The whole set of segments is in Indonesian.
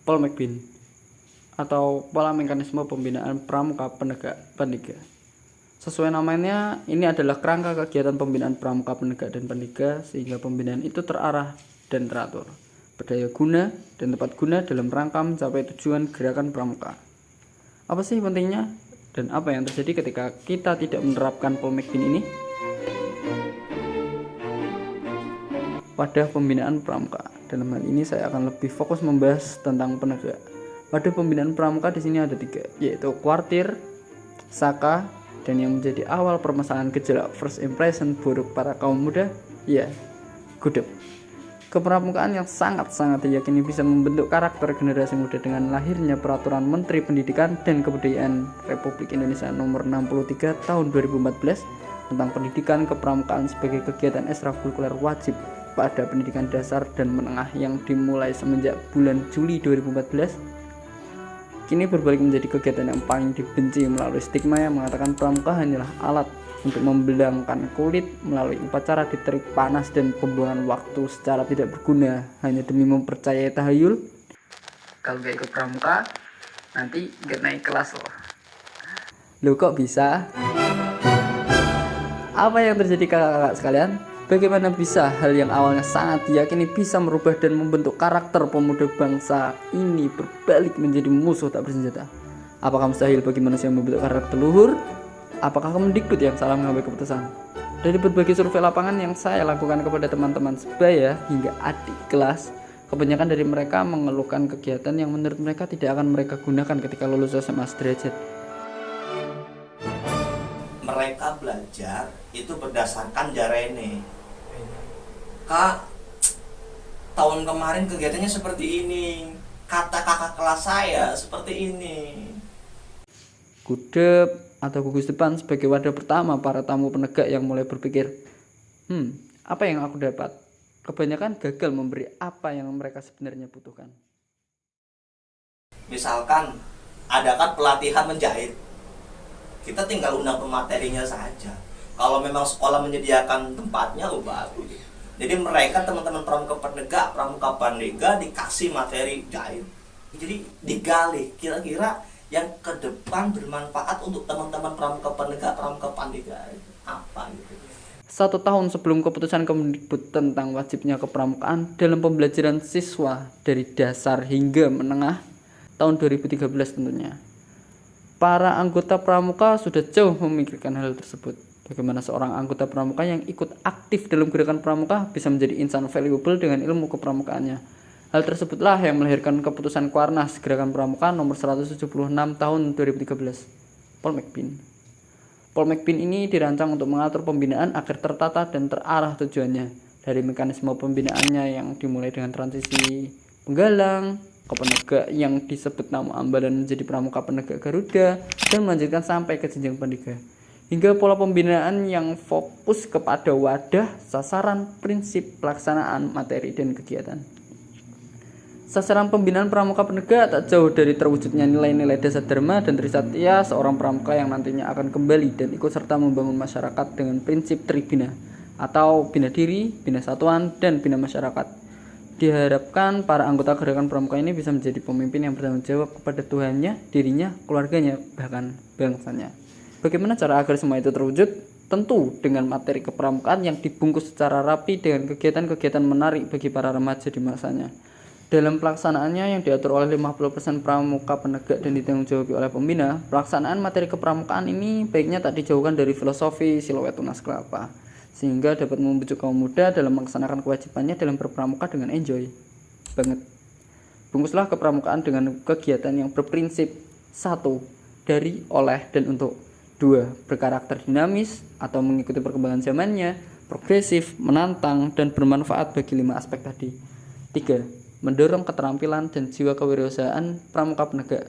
Paul McBean atau pola mekanisme pembinaan pramuka penegak pendidikan. Sesuai namanya, ini adalah kerangka kegiatan pembinaan pramuka penegak dan pendidikan sehingga pembinaan itu terarah dan teratur, berdaya guna dan tepat guna dalam rangka mencapai tujuan gerakan pramuka. Apa sih pentingnya dan apa yang terjadi ketika kita tidak menerapkan Paul McBean ini? Wadah pembinaan pramuka. Dalam hal ini saya akan lebih fokus membahas tentang penegak. Wadah pembinaan pramuka di sini ada 3, yaitu kuartir, saka, dan yang menjadi awal permasalahan gejala first impression buruk para kaum muda, ya, gudeg. Kepramukaan yang sangat-sangat diyakini bisa membentuk karakter generasi muda dengan lahirnya Peraturan Menteri Pendidikan dan Kebudayaan Republik Indonesia Nomor 63 Tahun 2014 tentang pendidikan kepramukaan sebagai kegiatan ekstrakurikuler wajib pada pendidikan dasar dan menengah yang dimulai semenjak bulan Juli 2014 kini berbalik menjadi kegiatan yang paling dibenci melalui stigma yang mengatakan pramuka hanyalah alat untuk membelangkan kulit melalui upacara di terik panas dan pembuangan waktu secara tidak berguna hanya demi mempercayai tahayul. Kalau gak ikut pramuka nanti gak naik kelas loh. Loh kok bisa? Apa yang terjadi kakak-kakak sekalian? Bagaimana bisa hal yang awalnya sangat diyakini bisa merubah dan membentuk karakter pemuda bangsa ini berbalik menjadi musuh tak bersenjata? Apakah mustahil bagi manusia membentuk karakter luhur? Apakah Kemendikbud yang salah mengambil keputusan? Dari berbagai survei lapangan yang saya lakukan kepada teman-teman sebaya hingga adik kelas, kebanyakan dari mereka mengeluhkan kegiatan yang menurut mereka tidak akan mereka gunakan ketika lulus SMA sederajat. Mereka belajar itu berdasarkan jarene. Kak, tahun kemarin kegiatannya seperti ini, kata kakak kelas saya seperti ini. Gudeg atau gugus depan sebagai wadah pertama para tamu penegak yang mulai berpikir, apa yang aku dapat? Kebanyakan gagal memberi apa yang mereka sebenarnya butuhkan. Misalkan adakan pelatihan menjahit, kita tinggal undang pematerinya saja. Kalau memang sekolah menyediakan tempatnya, bagus. Jadi mereka teman-teman pramuka penegak, pramuka pandega dikasih materi jahit. Jadi digali kira-kira yang ke depan bermanfaat untuk teman-teman pramuka penegak, pramuka pandega apa gitu. 1 tahun sebelum keputusan Kemendikbud tentang wajibnya kepramukaan dalam pembelajaran siswa dari dasar hingga menengah tahun 2013 tentunya, para anggota pramuka sudah jauh memikirkan hal tersebut. Bagaimana seorang anggota pramuka yang ikut aktif dalam gerakan pramuka bisa menjadi insan valuable dengan ilmu kepramukaannya. Hal tersebutlah yang melahirkan keputusan Kuarnas Gerakan Pramuka nomor 176 tahun 2013. Paul McBean. Paul McBean ini dirancang untuk mengatur pembinaan agar tertata dan terarah tujuannya. Dari mekanisme pembinaannya yang dimulai dengan transisi penggalang ke penegak yang disebut nama ambalan menjadi pramuka penegak Garuda dan melanjutkan sampai ke jenjang pendidikan. Hingga pola pembinaan yang fokus kepada wadah, sasaran, prinsip, pelaksanaan, materi, dan kegiatan. Sasaran pembinaan pramuka penegak tak jauh dari terwujudnya nilai-nilai dasar dharma dan trisatya seorang pramuka yang nantinya akan kembali dan ikut serta membangun masyarakat dengan prinsip tribina atau bina diri, bina satuan, dan bina masyarakat. Diharapkan para anggota gerakan pramuka ini bisa menjadi pemimpin yang bertanggung jawab kepada Tuhannya, dirinya, keluarganya, bahkan bangsanya. Bagaimana cara agar semua itu terwujud? Tentu dengan materi kepramukaan yang dibungkus secara rapi dengan kegiatan-kegiatan menarik bagi para remaja di masanya. Dalam pelaksanaannya yang diatur oleh 50% pramuka penegak dan ditanggung jawab oleh pembina, pelaksanaan materi kepramukaan ini baiknya tak dijauhkan dari filosofi siluet tunas kelapa, sehingga dapat membujuk kaum muda dalam melaksanakan kewajibannya dalam berpramuka dengan enjoy banget. Bungkuslah kepramukaan dengan kegiatan yang berprinsip 1. Dari, oleh, dan untuk. 2. Berkarakter dinamis atau mengikuti perkembangan zamannya, progresif, menantang, dan bermanfaat bagi 5 aspek tadi. 3. Mendorong keterampilan dan jiwa kewirausahaan pramuka penegak.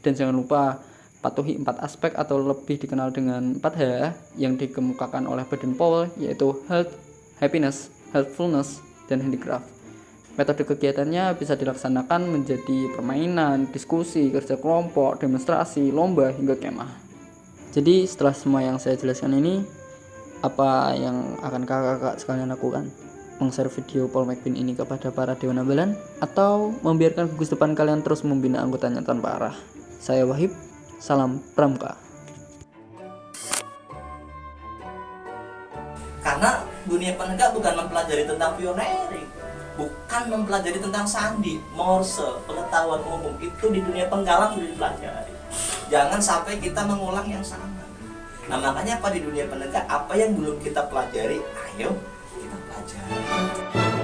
Dan jangan lupa patuhi 4 aspek atau lebih dikenal dengan 4H yang dikemukakan oleh Baden Powell, yaitu health, happiness, helpfulness, dan handicraft. Metode kegiatannya bisa dilaksanakan menjadi permainan, diskusi, kerja kelompok, demonstrasi, lomba, hingga kemah. Jadi setelah semua yang saya jelaskan ini, apa yang akan kakak-kakak sekalian lakukan? meng-share video Paul McBean ini kepada para Dewan Ambelan, atau membiarkan gugus depan kalian terus membina anggotanya tanpa arah. Saya Wahib, salam Pramuka. Karena dunia penegak bukan mempelajari tentang pioneering, bukan mempelajari tentang sandi, morse, pengetahuan umum. Itu di dunia penggalang sudah dipelajari. Jangan sampai kita mengulang yang sama. Nah makanya apa, di dunia penegak apa yang belum kita pelajari, ayo kita pelajari.